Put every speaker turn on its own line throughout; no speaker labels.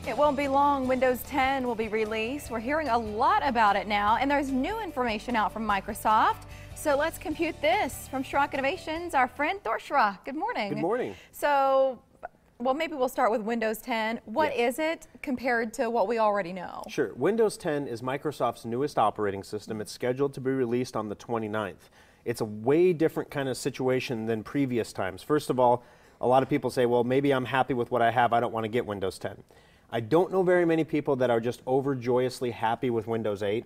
It won't be long. Windows 10 will be released. We're hearing a lot about it now, and there's new information out from Microsoft. So let's compute this from Schrock Innovations, our friend Thor Schrock. Good morning.
Good morning.
So, well, maybe we'll start with Windows 10. What is it compared to what we already know?
Sure. Windows 10 is Microsoft's newest operating system. It's scheduled to be released on the 29th. It's a way different kind of situation than previous times. First of all, a lot of people say, well, maybe I'm happy with what I have. I don't want to get Windows 10. I don't know very many people that are just overjoyously happy with Windows 8.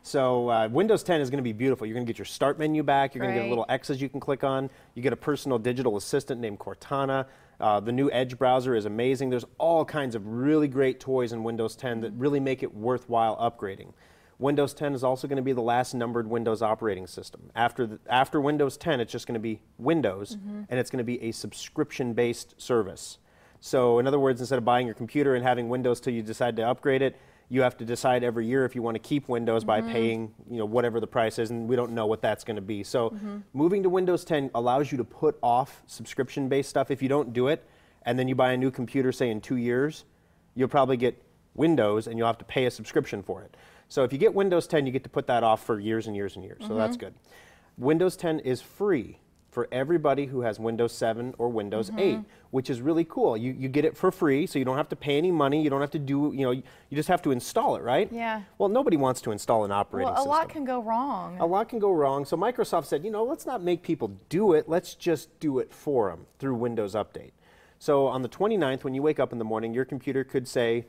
So Windows 10 is going to be beautiful. You're going to get your start menu back. You're going to get little X's you can click on. You get a personal digital assistant named Cortana. The new Edge browser is amazing. There's all kinds of really great toys in Windows 10 that really make it worthwhile upgrading. Windows 10 is also going to be the last numbered Windows operating system. After Windows 10, it's just going to be Windows, and it's going to be a subscription-based service. So in other words, instead of buying your computer and having Windows till you decide to upgrade it, you have to decide every year if you want to keep Windows by paying, whatever the price is, and we don't know what that's going to be. So moving to Windows 10 allows you to put off subscription-based stuff. If you don't do it, and then you buy a new computer, say in 2 years, you'll probably get Windows, and you'll have to pay a subscription for it. So if you get Windows 10, you get to put that off for years and years and years. So that's good. Windows 10 is free for everybody who has Windows 7 or Windows 8, which is really cool. You get it for free, so you don't have to pay any money. You don't have to do, you just have to install it, right?
Yeah.
Well, nobody wants to install an operating system.
Well, a lot can go wrong.
A lot can go wrong. So Microsoft said, let's not make people do it. Let's just do it for them through Windows Update. So on the 29th, when you wake up in the morning, your computer could say,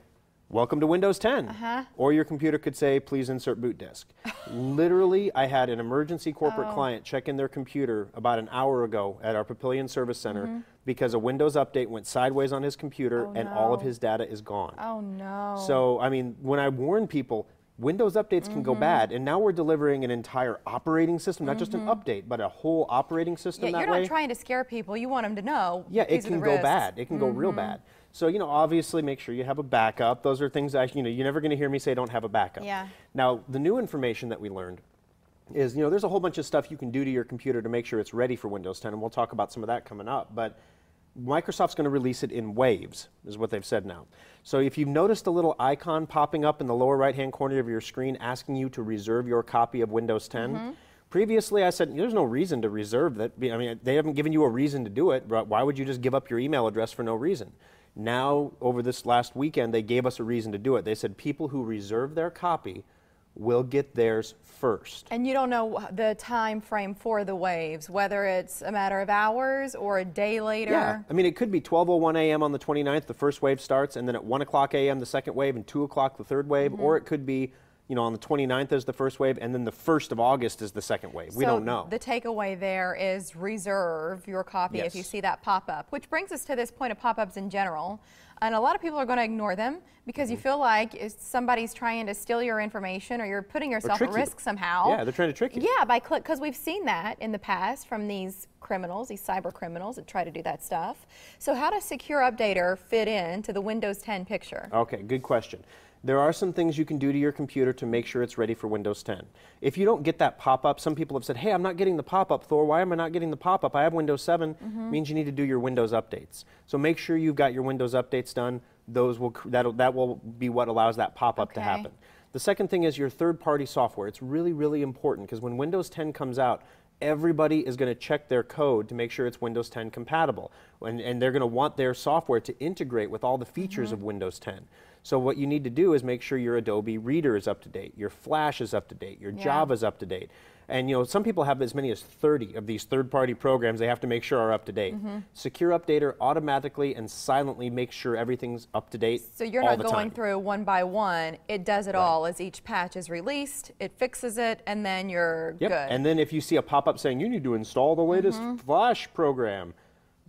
welcome to Windows 10. Or your computer could say, please insert boot disk. Literally, I had an emergency corporate client check in their computer about an hour ago at our Papillion Service Center because a Windows update went sideways on his computer and all of his data is gone.
Oh, no.
So, I mean, when I warn people, Windows updates can go bad, and now we're delivering an entire operating system, not just an update, but a whole operating system that way.
You're not trying to scare people. You want them to know.
Yeah, it can go bad. It can go real bad. So, obviously make sure you have a backup. Those are things that, you're never going to hear me say don't have a backup.
Yeah.
Now, the new information that we learned is, there's a whole bunch of stuff you can do to your computer to make sure it's ready for Windows 10, and we'll talk about some of that coming up. But Microsoft's going to release it in waves, is what they've said now. So if you've noticed a little icon popping up in the lower right-hand corner of your screen asking you to reserve your copy of Windows 10, previously I said there's no reason to reserve that. I mean, they haven't given you a reason to do it, but why would you just give up your email address for no reason? Now, over this last weekend, they gave us a reason to do it. They said people who reserve their copy will get theirs first. And
you don't know the time frame for the waves, whether it's a matter of hours or a day later?
Yeah, I mean, it could be 12:01 a.m. on the 29th, the first wave starts, and then at 1 o'clock a.m. the second wave, and 2 o'clock the third wave, or it could be on the 29th is the first wave, and then the 1st of August is the second wave. We don't know.
The takeaway there is reserve your copy if you see that pop up, which brings us to this point of pop-ups in general. And a lot of people are going to ignore them because you feel like somebody's trying to steal your information or you're putting yourself at risk somehow.
Yeah, they're trying to trick you.
Yeah, because we've seen that in the past from these criminals, these cyber criminals that try to do that stuff. So how does Secure Updater fit into the Windows 10 picture?
Okay, good question. There are some things you can do to your computer to make sure it's ready for Windows 10. If you don't get that pop-up, some people have said, hey, I'm not getting the pop-up, Thor. Why am I not getting the pop-up? I have Windows 7. Means you need to do your Windows updates. So make sure you've got your Windows updates done. That will be what allows that pop-up to happen. The second thing is your third-party software. It's really, really important because when Windows 10 comes out, everybody is going to check their code to make sure it's Windows 10 compatible. And they're going to want their software to integrate with all the features of Windows 10. So what you need to do is make sure your Adobe Reader is up to date, your Flash is up to date, your Java is up to date. And some people have as many as 30 of these third-party programs they have to make sure are up to date. Secure Updater automatically and silently makes sure everything's up to date.
So you're not going through one by one. It does it all. As each patch is released, it fixes it, and then you're good.
And then if you see a pop-up saying you need to install the latest Flash program,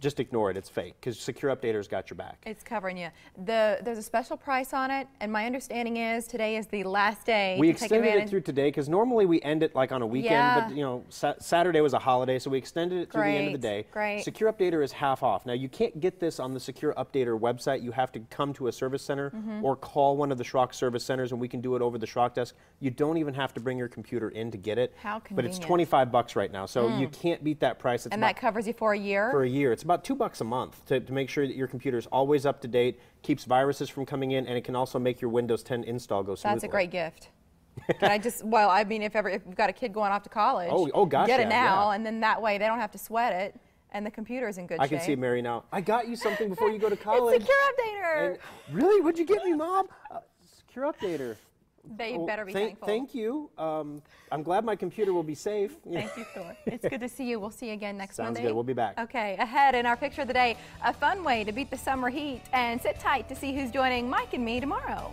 just ignore it. It's fake because Secure Updater's got your back.
It's covering you. There's a special price on it, and my understanding is today is the last day.
We extended it through today because normally we end it like on a weekend, but Saturday was a holiday, so we extended it through the end of the day. Secure Updater is half off. Now you can't get this on the Secure Updater website. You have to come to a service center or call one of the Schrock service centers, and we can do it over the Schrock desk. You don't even have to bring your computer in to get it.
How convenient.
But it's $25 right now, so you can't beat that price.
And that covers you for a year?
For a year. It's about about $2 a month to make sure that your computer is always up to date, keeps viruses from coming in, and it can also make your Windows 10 install go smoothly.
That's a great gift. Can I just, well, I mean, if you've got a kid going off to college,
gosh,
get it now, and then that way they don't have to sweat it, and the computer's in good shape.
I can see Mary now. I got you something before you go to college.
It's Secure Updater.
And, really? What'd you get me, Mom? Secure Updater.
They better be thankful.
Thank you. I'm glad my computer will be safe.
Thank you, Thor. It's good to see you. We'll see you again next Monday.
Sounds good. We'll be back.
Okay, ahead in our picture of the day, a fun way to beat the summer heat, and sit tight to see who's joining Mike and me tomorrow.